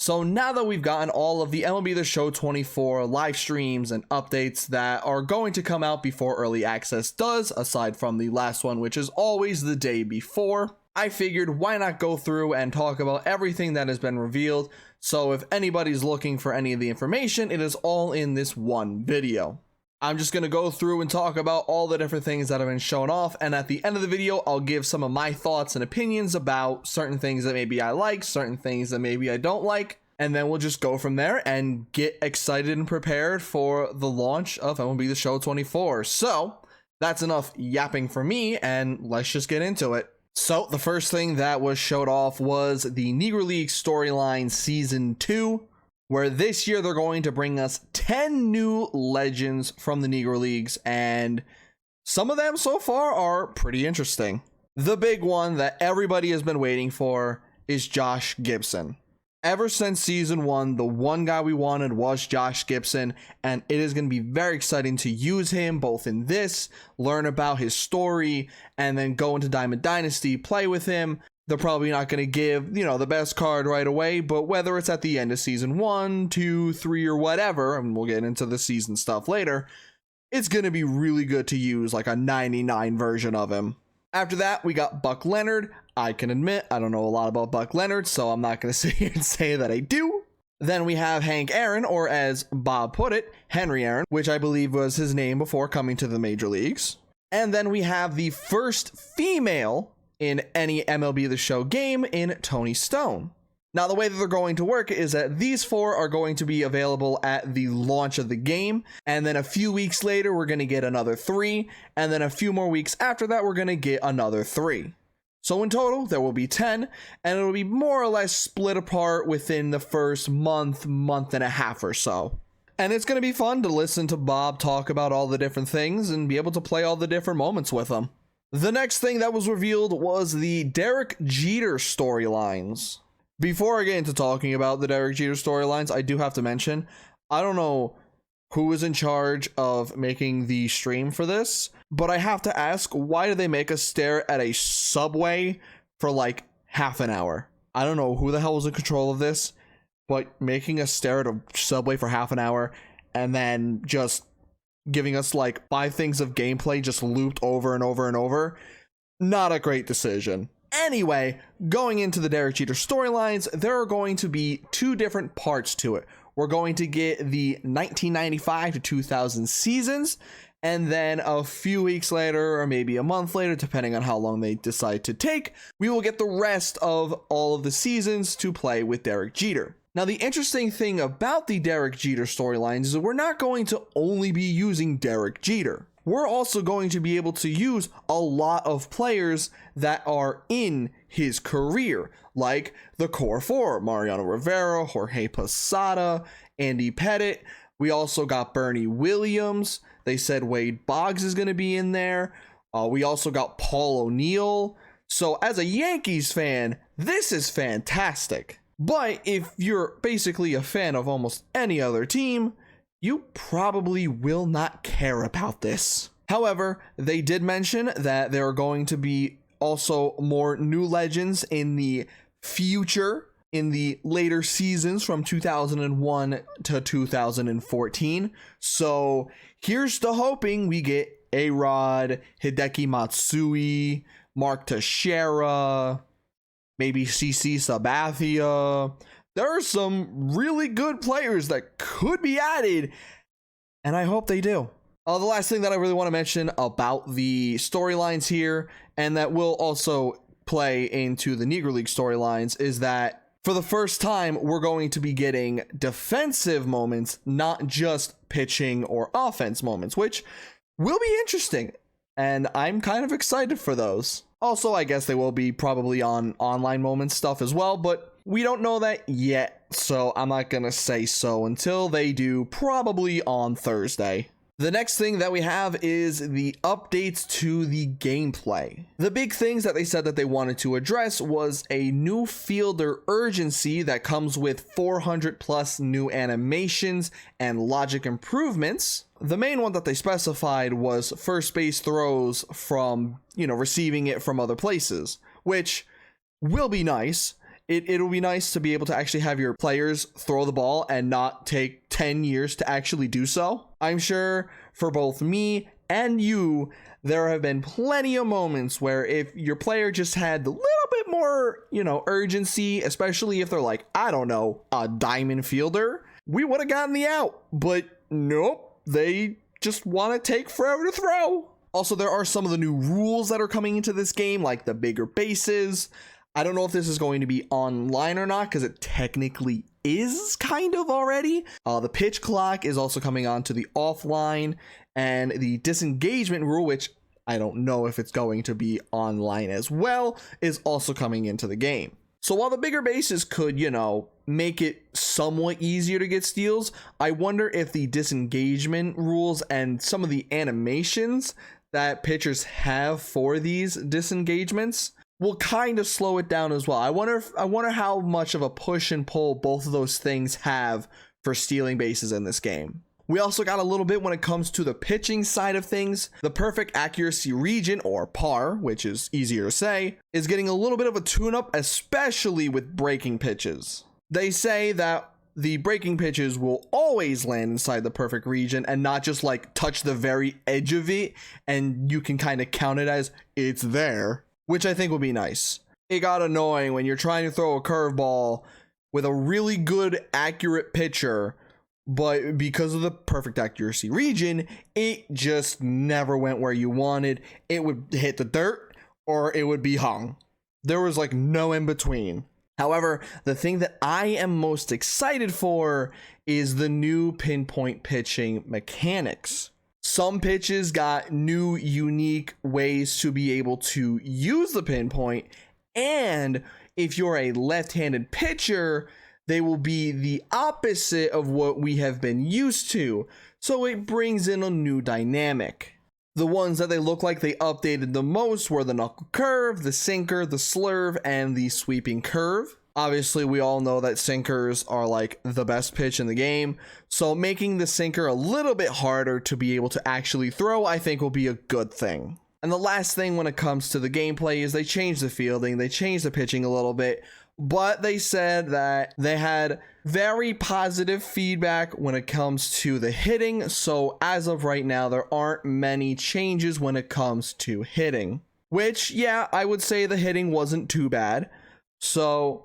So now that we've gotten all of the MLB The Show 24 live streams and updates that are going to come out before early access does, aside from the last one, which is always the day before, I figured why not go through and talk about everything that has been revealed. So if anybody's looking for any of the information, it is all in this one video. I'm just going to go through and talk about all the different things that have been shown off, and at the end of the video, I'll give some of my thoughts and opinions about certain things that maybe I like, certain things that maybe I don't like, and then we'll just go from there and get excited and prepared for the launch of MLB The Show 24. So, that's enough yapping for me, and let's just get into it. So, the first thing that was showed off was the Negro League Storyline Season 2, where this year they're going to bring us 10 new legends from the Negro Leagues, and some of them so far are pretty interesting. The big one that everybody has been waiting for is Josh Gibson. Ever since Season 1, the one guy we wanted was Josh Gibson, and it is going to be very exciting to use him both in this, learn about his story, and then go into Diamond Dynasty, play with him. They're probably not going to give, the best card right away, but whether it's at the end of Season 1, 2, 3, or whatever, and we'll get into the season stuff later, it's going to be really good to use like a 99 version of him. After that, we got Buck Leonard. I can admit, I don't know a lot about Buck Leonard, so I'm not going to sit here and say that I do. Then we have Hank Aaron, or as Bob put it, Henry Aaron, which I believe was his name before coming to the major leagues. And then we have the first female in any MLB The Show game in Toni Stone. Now, the way that they're going to work is that these 4 are going to be available at the launch of the game, and then a few weeks later, we're going to get another 3, and then a few more weeks after that, we're going to get another 3. So in total, there will be 10, and it'll be more or less split apart within the first month and a half or so. And it's going to be fun to listen to Bob talk about all the different things and be able to play all the different moments with them. The next thing that was revealed was the Derek Jeter storylines. Before I get into talking about the Derek Jeter storylines, I do have to mention, I don't know who is in charge of making the stream for this, but I have to ask, why do they make us stare at a subway for like half an hour? I don't know who the hell was in control of this, but making us stare at a subway for half an hour and then just giving us like 5 things of gameplay just looped over and over and over, not a great decision. Anyway, going into the Derek Jeter storylines, there are going to be 2 different parts to it. We're going to get the 1995 to 2000 seasons, and then a few weeks later, or maybe a month later, depending on how long they decide to take, we will get the rest of all of the seasons to play with Derek Jeter. Now, the interesting thing about the Derek Jeter storylines is that we're not going to only be using Derek Jeter. We're also going to be able to use a lot of players that are in his career, like the core 4, Mariano Rivera, Jorge Posada, Andy Pettitte. We also got Bernie Williams. They said Wade Boggs is going to be in there. We also got Paul O'Neill. So as a Yankees fan, this is fantastic. But if you're basically a fan of almost any other team, you probably will not care about this. However, they did mention that there are going to be also more new legends in the future, in the later seasons from 2001 to 2014. So here's to hoping we get A-Rod, Hideki Matsui, Mark Teixeira, maybe CC Sabathia. There are some really good players that could be added, and I hope they do. The last thing that I really want to mention about the storylines here, and that will also play into the Negro League storylines, is that for the first time, we're going to be getting defensive moments, not just pitching or offense moments, which will be interesting, and I'm kind of excited for those. Also, I guess they will be probably on online moments stuff as well, but we don't know that yet, so I'm not gonna say so until they do, probably on Thursday. The next thing that we have is the updates to the gameplay. The big things that they said that they wanted to address was a new fielder urgency that comes with 400 plus new animations and logic improvements. The main one that they specified was first base throws from, receiving it from other places, which will be nice. It'll be nice to be able to actually have your players throw the ball and not take 10 years to actually do so. I'm sure for both me and you, there have been plenty of moments where if your player just had a little bit more, urgency, especially if they're like, I don't know, a diamond fielder, we would have gotten the out. But nope, they just want to take forever to throw. Also, there are some of the new rules that are coming into this game, like the bigger bases. I don't know if this is going to be online or not, because it technically is kind of already. The pitch clock is also coming on to the offline, and the disengagement rule, which I don't know if it's going to be online as well, is also coming into the game. So while the bigger bases could, make it somewhat easier to get steals, I wonder if the disengagement rules and some of the animations that pitchers have for these disengagements will kind of slow it down as well. I wonder how much of a push and pull both of those things have for stealing bases in this game. We also got a little bit when it comes to the pitching side of things. The perfect accuracy region, or PAR, which is easier to say, is getting a little bit of a tune-up, especially with breaking pitches. They say that the breaking pitches will always land inside the perfect region and not just like touch the very edge of it and you can kind of count it as it's there, which I think would be nice. It got annoying when you're trying to throw a curveball with a really good accurate pitcher, but because of the perfect accuracy region, it just never went where you wanted. It would hit the dirt or it would be hung. There was like no in between. However, the thing that I am most excited for is the new pinpoint pitching mechanics. Some pitches got new unique ways to be able to use the pinpoint, and if you're a left-handed pitcher, they will be the opposite of what we have been used to, so it brings in a new dynamic. The ones that they look like they updated the most were the knuckle curve, the sinker, the slurve, and the sweeping curve. Obviously, we all know that sinkers are like the best pitch in the game, so making the sinker a little bit harder to be able to actually throw, I think will be a good thing. And the last thing when it comes to the gameplay is they changed the fielding, they changed the pitching a little bit, but they said that they had very positive feedback when it comes to the hitting. So as of right now, there aren't many changes when it comes to hitting, which, yeah, I would say the hitting wasn't too bad. So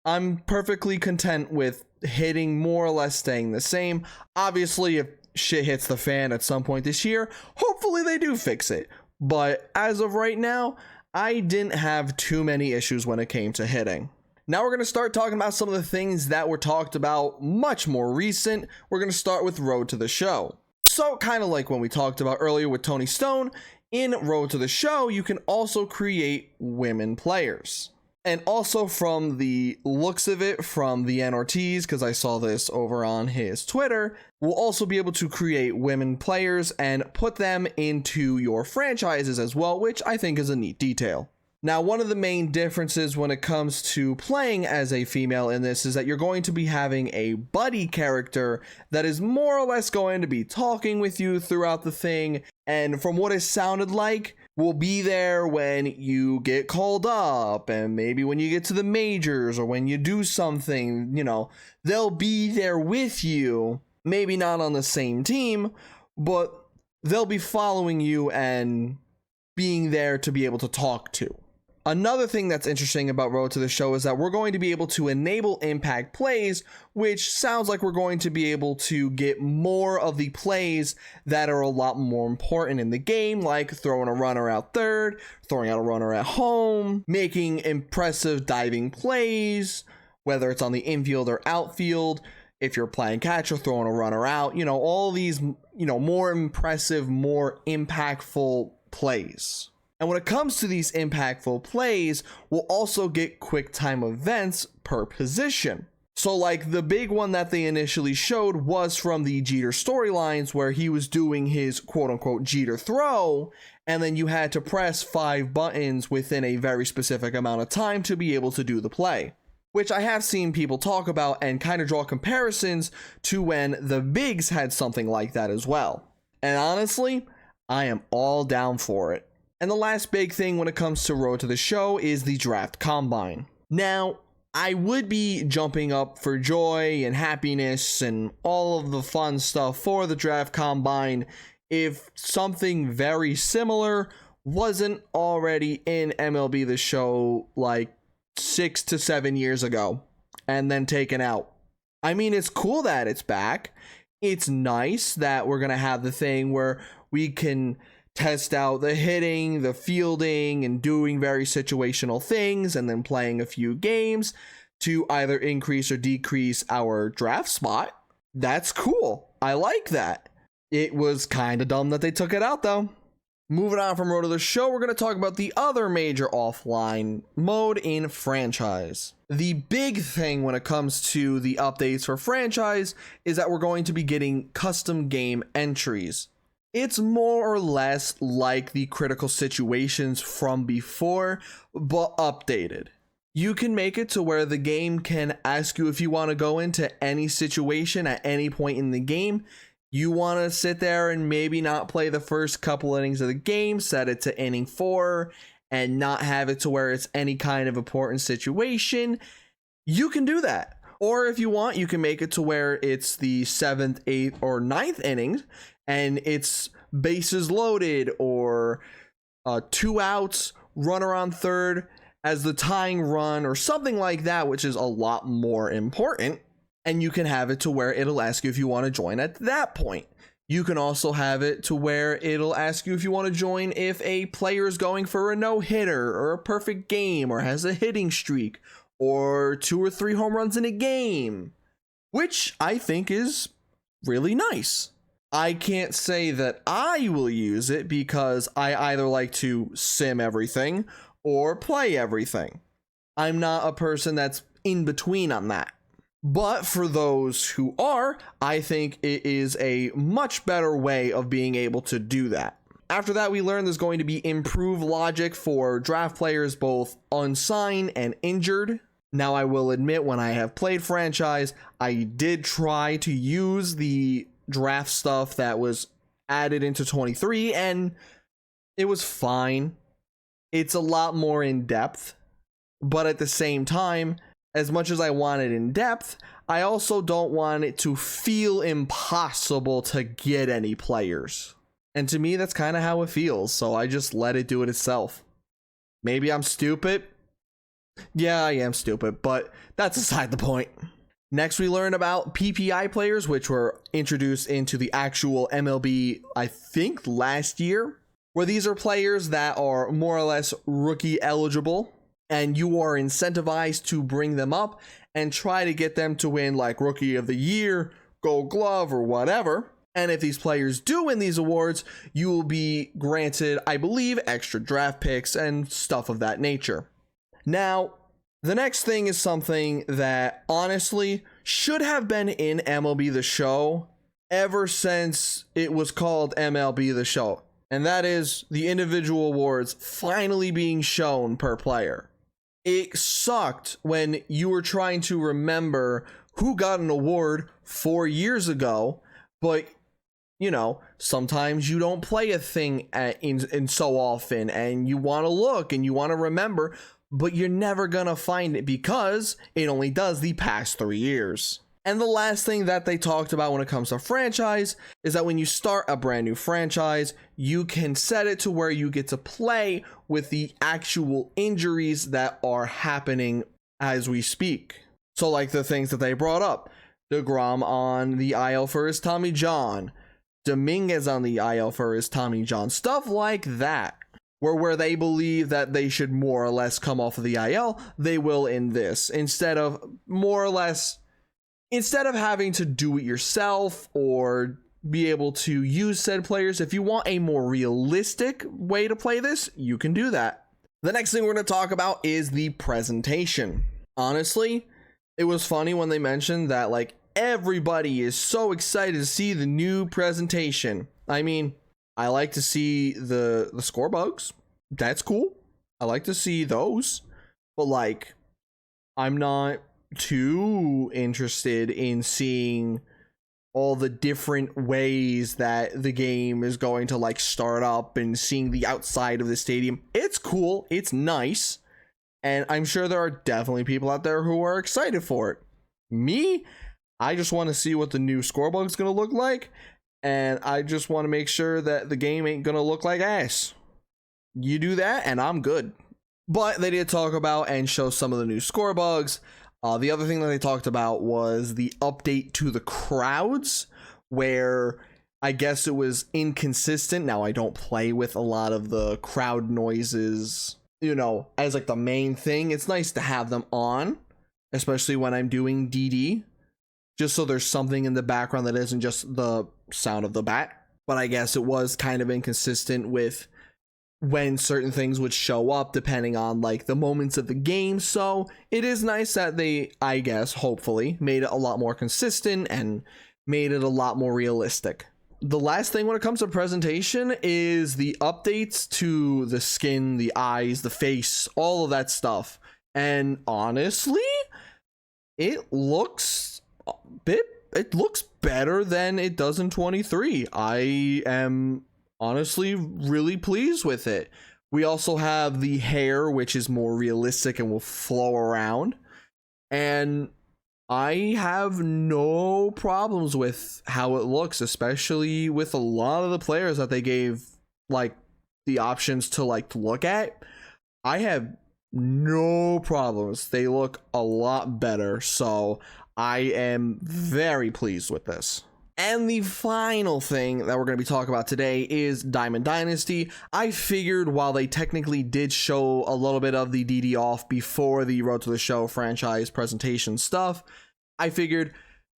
I'm perfectly content with hitting more or less staying the same. Obviously, if shit hits the fan at some point this year, hopefully they do fix it. But as of right now, I didn't have too many issues when it came to hitting. Now we're going to start talking about some of the things that were talked about much more recent. We're going to start with Road to the Show. So kind of like when we talked about earlier with Tony Stone, in Road to the Show, you can also create women players. And also from the looks of it, from the Ortiz, because I saw this over on his Twitter, we'll also be able to create women players and put them into your franchises as well, which I think is a neat detail. Now, one of the main differences when it comes to playing as a female in this is that you're going to be having a buddy character that is more or less going to be talking with you throughout the thing, and from what it sounded like, will be there when you get called up, and maybe when you get to the majors or when you do something, they'll be there with you. Maybe not on the same team, but they'll be following you and being there to be able to talk to. Another thing that's interesting about Road to the Show is that we're going to be able to enable impact plays, which sounds like we're going to be able to get more of the plays that are a lot more important in the game, like throwing a runner out third, throwing out a runner at home, making impressive diving plays, whether it's on the infield or outfield. If you're playing catcher, throwing a runner out, all these, more impressive, more impactful plays. And when it comes to these impactful plays, we'll also get quick time events per position. So like the big one that they initially showed was from the Jeter storylines where he was doing his quote unquote Jeter throw, and then you had to press 5 buttons within a very specific amount of time to be able to do the play. Which I have seen people talk about and kind of draw comparisons to when the bigs had something like that as well. And honestly, I am all down for it. And the last big thing when it comes to Road to the Show is the Draft Combine. Now, I would be jumping up for joy and happiness and all of the fun stuff for the draft combine if something very similar wasn't already in MLB The Show like 6 to 7 years ago and then taken out. I mean, it's cool that it's back. It's nice that we're going to have the thing where we can test out the hitting, the fielding, and doing very situational things, and then playing a few games to either increase or decrease our draft spot. That's cool. I like that. It was kind of dumb that they took it out, though. Moving on from Road to the Show, we're going to talk about the other major offline mode in franchise. The big thing when it comes to the updates for franchise is that we're going to be getting custom game entries. It's more or less like the critical situations from before, but updated. You can make it to where the game can ask you if you want to go into any situation at any point in the game. You want to sit there and maybe not play the first couple innings of the game, set it to inning 4, and not have it to where it's any kind of important situation. You can do that. Or if you want, you can make it to where it's the 7th, 8th, or 9th innings, and it's bases loaded, or 2 outs, runner on third as the tying run, or something like that, which is a lot more important. And you can have it to where it'll ask you if you want to join at that point. You can also have it to where it'll ask you if you want to join if a player is going for a no-hitter or a perfect game or has a hitting streak or 2 or 3 home runs in a game, which I think is really nice. I can't say that I will use it because I either like to sim everything or play everything. I'm not a person that's in between on that. But for those who are, I think it is a much better way of being able to do that. After that, we learned there's going to be improved logic for draft players both unsigned and injured. Now, I will admit, when I have played franchise, I did try to use the draft stuff that was added into 23, and it was fine. It's a lot more in depth, but at the same time, as much as I want it in depth, I also don't want it to feel impossible to get any players. And to me, that's kind of how it feels, so I just let it do it itself. Maybe I'm stupid. Yeah, I am stupid, but that's aside the point. Next, we learn about PPI players, which were introduced into the actual MLB, I think, last year, where these are players that are more or less rookie eligible, and you are incentivized to bring them up and try to get them to win like Rookie of the Year, Gold Glove, or whatever. And if these players do win these awards, you will be granted, I believe, extra draft picks and stuff of that nature. Now, the next thing is something that honestly should have been in MLB The Show ever since it was called MLB The Show. And that is the individual awards finally being shown per player. It sucked when you were trying to remember who got an award 4 years ago, but you know, sometimes you don't play a thing in so often, and you want to look and you want to remember, but you're never gonna find it because it only does the past 3 years. And the last thing that they talked about when it comes to franchise is that when you start a brand new franchise, you can set it to where you get to play with the actual injuries that are happening as we speak. So like the things that they brought up, DeGrom on the IL for his Tommy John, Dominguez on the IL for his Tommy John, stuff like that. Where they believe that they should more or less come off of the IL, they will in this, instead of having to do it yourself or be able to use said players. If you want a more realistic way to play this, you can do that. The next thing we're going to talk about is the presentation. Honestly, it was funny when they mentioned that like everybody is so excited to see the new presentation. I mean, I like to see the score bugs. That's cool. I like to see those. But like, I'm not too interested in seeing all the different ways that the game is going to like start up and seeing the outside of the stadium. It's cool. It's nice. And I'm sure there are definitely people out there who are excited for it. Me, I just want to see what the new scorebook is going to look like. And I just want to make sure that the game ain't going to look like ass. You do that and I'm good. But they did talk about and show some of the new score bugs. The other thing that they talked about was the update to the crowds, where I guess it was inconsistent. Now, I don't play with a lot of the crowd noises, you know, as like the main thing. It's nice to have them on, especially when I'm doing DD, just so there's something in the background that isn't just the sound of the bat. But I guess it was kind of inconsistent with when certain things would show up depending on like the moments of the game. So it is nice that they, I guess, hopefully made it a lot more consistent and made it a lot more realistic. The last thing when it comes to presentation is the updates to the skin, the eyes, the face, all of that stuff. And honestly, it looks better than it does in 23. I am honestly really pleased with it. We also have the hair, which is more realistic and will flow around. And I have no problems with how it looks, especially with a lot of the players that they gave like the options to like look at. I have no problems. They look a lot better. So I am very pleased with this. And the final thing that we're going to be talking about today is Diamond Dynasty. I figured while they technically did show a little bit of the DD off before the Road to the Show franchise presentation stuff, I figured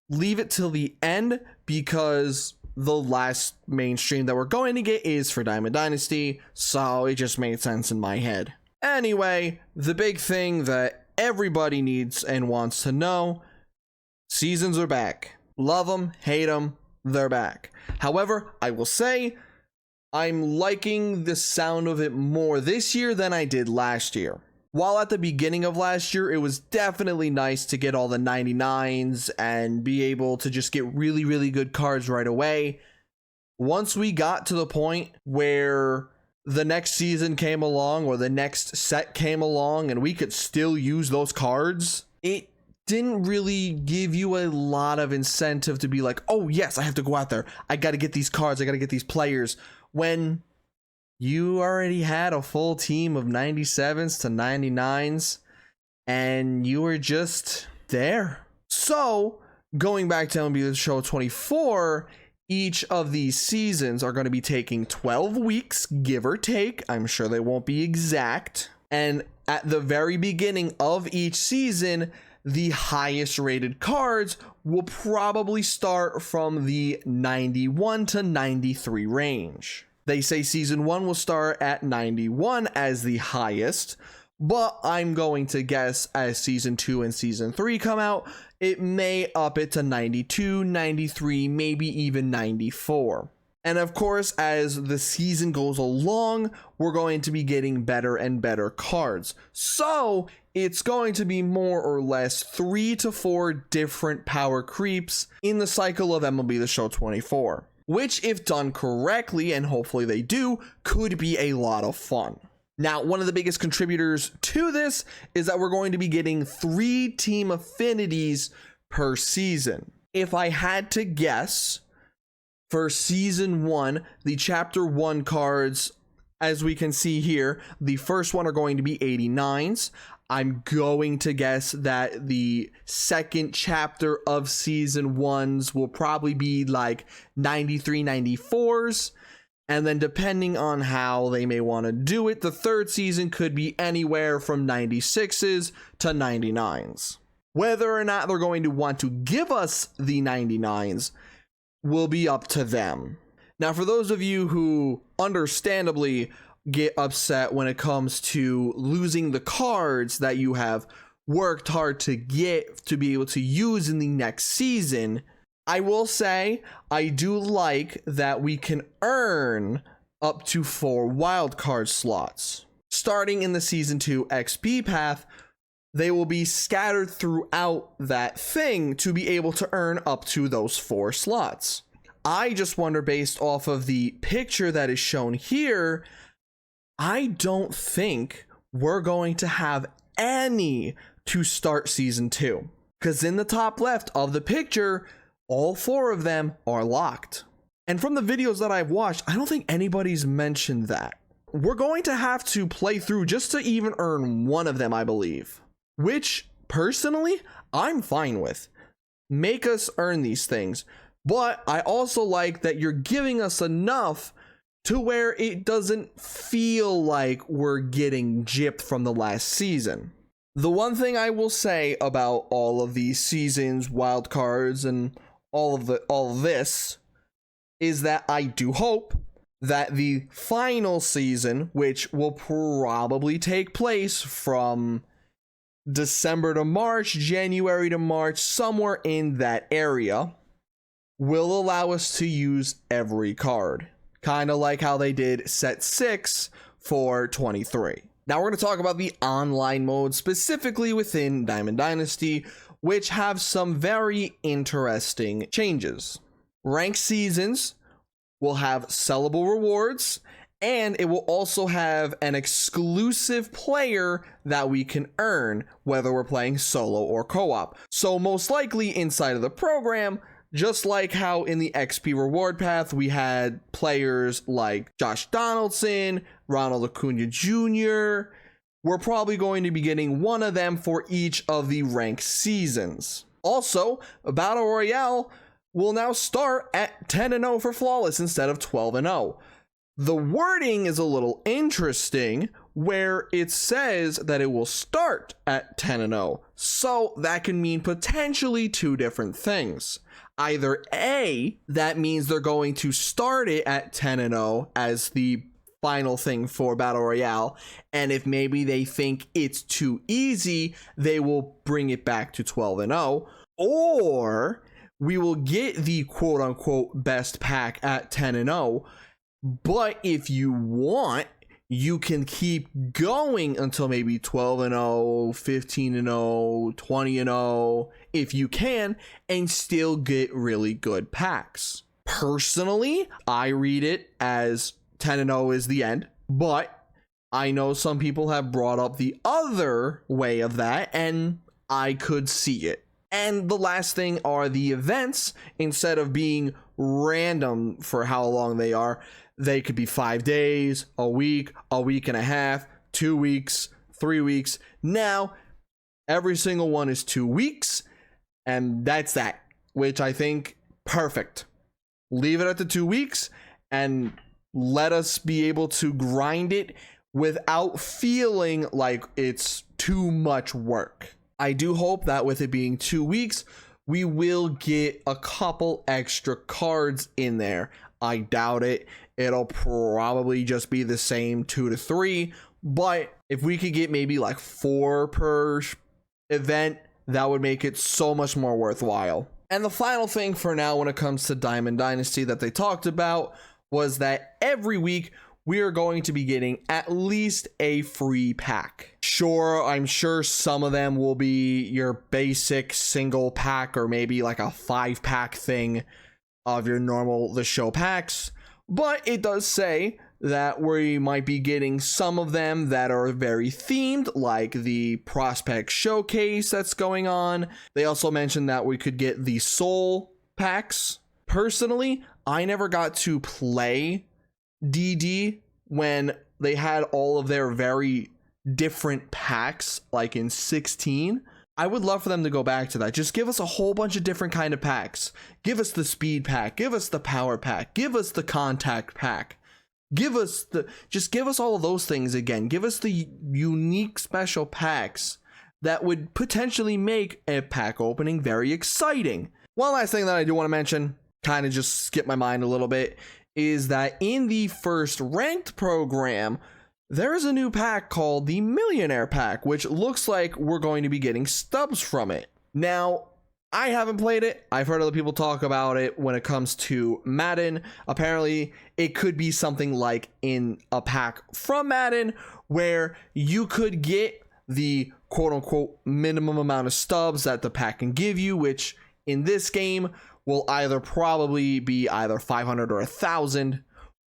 leave it till the end because the last main stream that we're going to get is for Diamond Dynasty, so it just made sense in my head. Anyway, the big thing that everybody needs and wants to know, seasons are back. Love them, hate them, they're back. However, I will say I'm liking the sound of it more this year than I did last year. While at the beginning of last year, it was definitely nice to get all the 99s and be able to just get really, really good cards right away. Once we got to the point where the next season came along or the next set came along and we could still use those cards, it didn't really give you a lot of incentive to be like, oh yes, I have to go out there, I gotta get these cards, I gotta get these players, when you already had a full team of 97s to 99s and you were just there. So going back to MLB The Show 24, each of these seasons are going to be taking 12 weeks, give or take. I'm sure they won't be exact. And at the very beginning of each season, the highest rated cards will probably start from the 91 to 93 range. They say season 1 will start at 91 as the highest, but I'm going to guess as season 2 and season 3 come out, it may up it to 92, 93, maybe even 94. And of course, as the season goes along, we're going to be getting better and better cards. So it's going to be more or less 3 to 4 different power creeps in the cycle of MLB The Show 24, which, if done correctly, and hopefully they do, could be a lot of fun. Now, one of the biggest contributors to this is that we're going to be getting 3 team affinities per season. If I had to guess, for season 1, the chapter 1 cards, as we can see here, the first one are going to be 89s. I'm going to guess that the second chapter of season 1s will probably be like 93, 94s. And then depending on how they may want to do it, the third season could be anywhere from 96s to 99s. Whether or not they're going to want to give us the 99s will be up to them. Now, for those of you who understandably get upset when it comes to losing the cards that you have worked hard to get to be able to use in the next season, I will say I do like that we can earn up to 4 wildcard slots. Starting in the Season 2 XP path, they will be scattered throughout that thing to be able to earn up to those 4 slots. I just wonder, based off of the picture that is shown here, I don't think we're going to have any to start season 2. Because in the top left of the picture, all 4 of them are locked. And from the videos that I've watched, I don't think anybody's mentioned that. We're going to have to play through just to even earn one of them, I believe. Which, personally, I'm fine with. Make us earn these things. But I also like that you're giving us enough to where it doesn't feel like we're getting gypped from the last season. The one thing I will say about all of these seasons, wildcards, and all of this is that I do hope that the final season, which will probably take place from December to March, January to March, somewhere in that area, will allow us to use every card. Kind of like how they did set 6 for 23. Now we're going to talk about the online mode, specifically within Diamond Dynasty, which have some very interesting changes. Ranked seasons will have sellable rewards, and it will also have an exclusive player that we can earn, whether we're playing solo or co-op. So most likely inside of the program, just like how in the XP reward path, we had players like Josh Donaldson, Ronald Acuna Jr., we're probably going to be getting one of them for each of the ranked seasons. Also, Battle Royale will now start at 10-0 for Flawless instead of 12-0. The wording is a little interesting where it says that it will start at 10-0. So that can mean potentially 2 different things. Either A, that means they're going to start it at 10-0 as the final thing for Battle Royale, and if maybe they think it's too easy, they will bring it back to 12-0, or we will get the quote-unquote best pack at 10-0, but if you want, you can keep going until maybe 12-0, 15-0, 20-0, if you can, and still get really good packs. Personally, I read it as 10-0 is the end, but I know some people have brought up the other way of that, and I could see it. And the last thing are the events. Instead of being random for how long they are, they could be 5 days, a week and a half, 2 weeks, 3 weeks. Now, every single one is 2 weeks, and that's that, which I think perfect. Leave it at the 2 weeks and let us be able to grind it without feeling like it's too much work. I do hope that with it being 2 weeks, we will get a couple extra cards in there. I doubt it. It'll probably just be the same 2 to 3, but if we could get maybe like 4 per event, that would make it so much more worthwhile. And the final thing for now when it comes to Diamond Dynasty that they talked about was that every week we are going to be getting at least a free pack. Sure, I'm sure some of them will be your basic single pack or maybe like a 5-pack thing of your normal The Show packs, but it does say that we might be getting some of them that are very themed, like the Prospect Showcase that's going on. They also mentioned that we could get the Soul packs. Personally, I never got to play DD when they had all of their very different packs, like in 16. I would love for them to go back to that. Just give us a whole bunch of different kind of packs. Give us the speed pack, give us the power pack, give us the contact pack. Give us all of those things again. Give us the unique special packs that would potentially make a pack opening very exciting. One last thing that I do want to mention, kind of just skip my mind a little bit, is that in the first ranked program, there is a new pack called the Millionaire Pack, which looks like we're going to be getting stubs from it. Now, I haven't played it. I've heard other people talk about it when it comes to Madden. Apparently, it could be something like in a pack from Madden where you could get the quote-unquote minimum amount of stubs that the pack can give you, which in this game will either probably be either 500 or 1,000,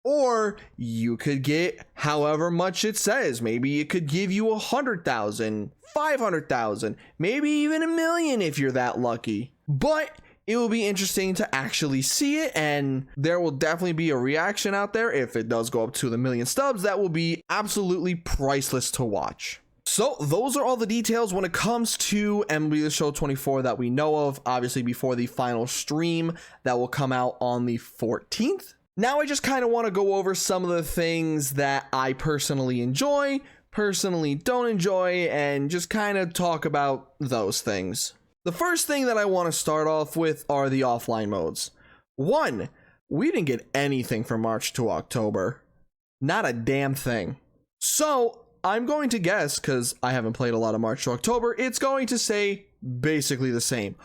Or you could get however much it says. Maybe it could give you 100,000, 500,000, maybe even 1,000,000 if you're that lucky. But it will be interesting to actually see it, and there will definitely be a reaction out there if it does go up to the 1,000,000 stubs. That will be absolutely priceless to watch. So those are all the details when it comes to MLB The Show 24 that we know of, obviously before the final stream that will come out on the 14th. Now I just kind of want to go over some of the things that I personally enjoy, personally don't enjoy, and just kind of talk about those things. The first thing that I want to start off with are the offline modes. One, we didn't get anything from March to October. Not a damn thing. So I'm going to guess, because I haven't played a lot of March to October, it's going to say basically the same.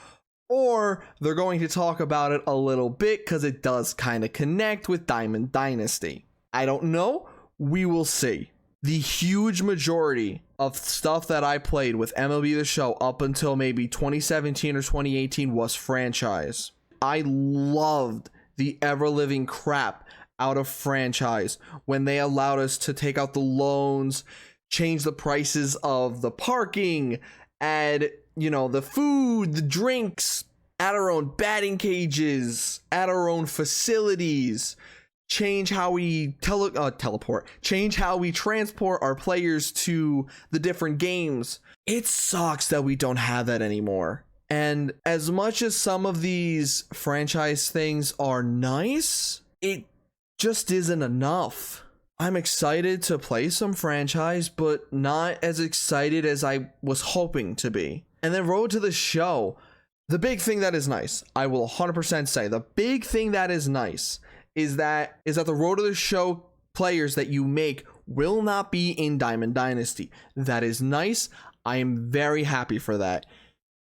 Or they're going to talk about it a little bit because it does kind of connect with Diamond Dynasty. I don't know. We will see. The huge majority of stuff that I played with MLB The Show up until maybe 2017 or 2018 was franchise. I loved the ever-living crap out of franchise when they allowed us to take out the loans, change the prices of the parking, add, the food, the drinks, add our own batting cages, add our own facilities, change how we change how we transport our players to the different games. It sucks that we don't have that anymore. And as much as some of these franchise things are nice, it just isn't enough. I'm excited to play some franchise, but not as excited as I was hoping to be. And then Road to the Show, the big thing that is nice, I will 100% say, the big thing that is nice is that the Road to the Show players that you make will not be in Diamond Dynasty. That is nice. I am very happy for that.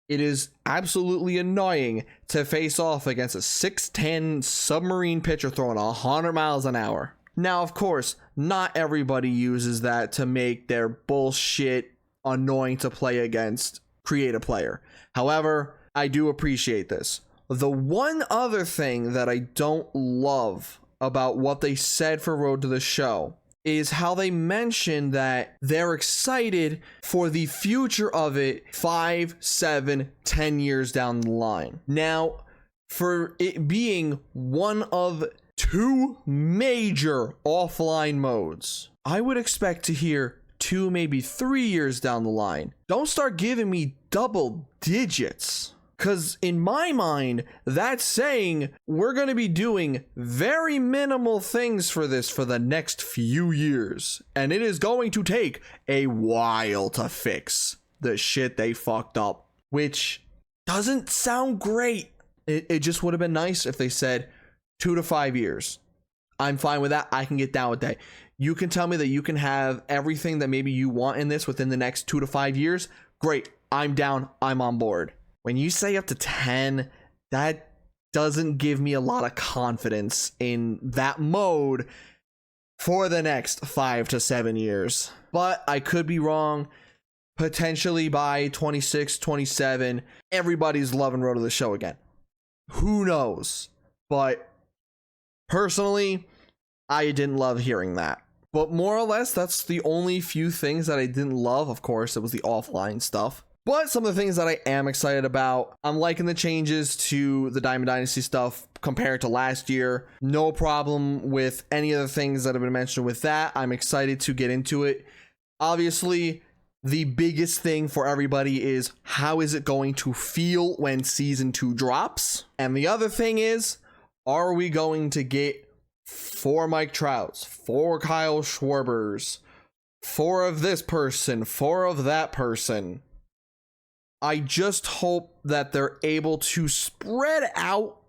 It is absolutely annoying to face off against a 6'10" submarine pitcher throwing 100 miles an hour. Now, of course, not everybody uses that to make their bullshit annoying to play against create a player. However, I do appreciate this. The one other thing that I don't love about what they said for Road to the Show is how they mentioned that they're excited for the future of it 5, 7, 10 years down the line. Now, for it being one of 2 major offline modes, I would expect to hear 2, maybe 3 years down the line. Don't start giving me double digits. Because in my mind, that's saying we're going to be doing very minimal things for this for the next few years. And it is going to take a while to fix the shit they fucked up. Which doesn't sound great. It just would have been nice if they said 2 to 5 years. I'm fine with that. I can get down with that. You can tell me that you can have everything that maybe you want in this within the next 2 to 5 years. Great. I'm down. I'm on board. When you say up to 10, that doesn't give me a lot of confidence in that mode for the next 5 to 7 years. But I could be wrong. Potentially by 26, 27, everybody's loving Road to the Show again. Who knows? But personally, I didn't love hearing that. But more or less, that's the only few things that I didn't love. Of course, it was the offline stuff. But some of the things that I am excited about, I'm liking the changes to the Diamond Dynasty stuff compared to last year. No problem with any of the things that have been mentioned with that. I'm excited to get into it. Obviously, the biggest thing for everybody is how is it going to feel when season 2 drops? And the other thing is, are we going to get 4 Mike Trouts, 4 Kyle Schwarbers, 4 of this person, 4 of that person? I just hope that they're able to spread out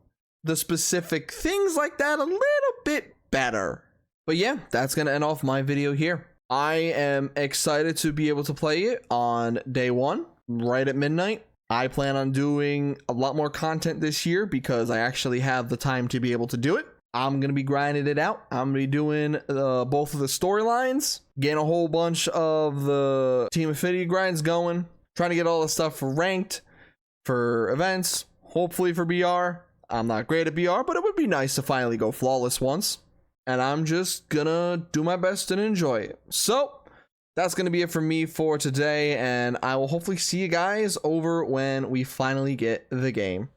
the specific things like that a little bit better. But yeah, that's going to end off my video here. I am excited to be able to play it on day 1, right at midnight. I plan on doing a lot more content this year because I actually have the time to be able to do it. I'm going to be grinding it out. I'm going to be doing both of the storylines, getting a whole bunch of the Team Affinity grinds going. Trying to get all the stuff for ranked, for events, hopefully for BR. I'm not great at BR, but it would be nice to finally go flawless once. and I'm just gonna do my best and enjoy it. So that's gonna be it for me for today, and I will hopefully see you guys over when we finally get the game.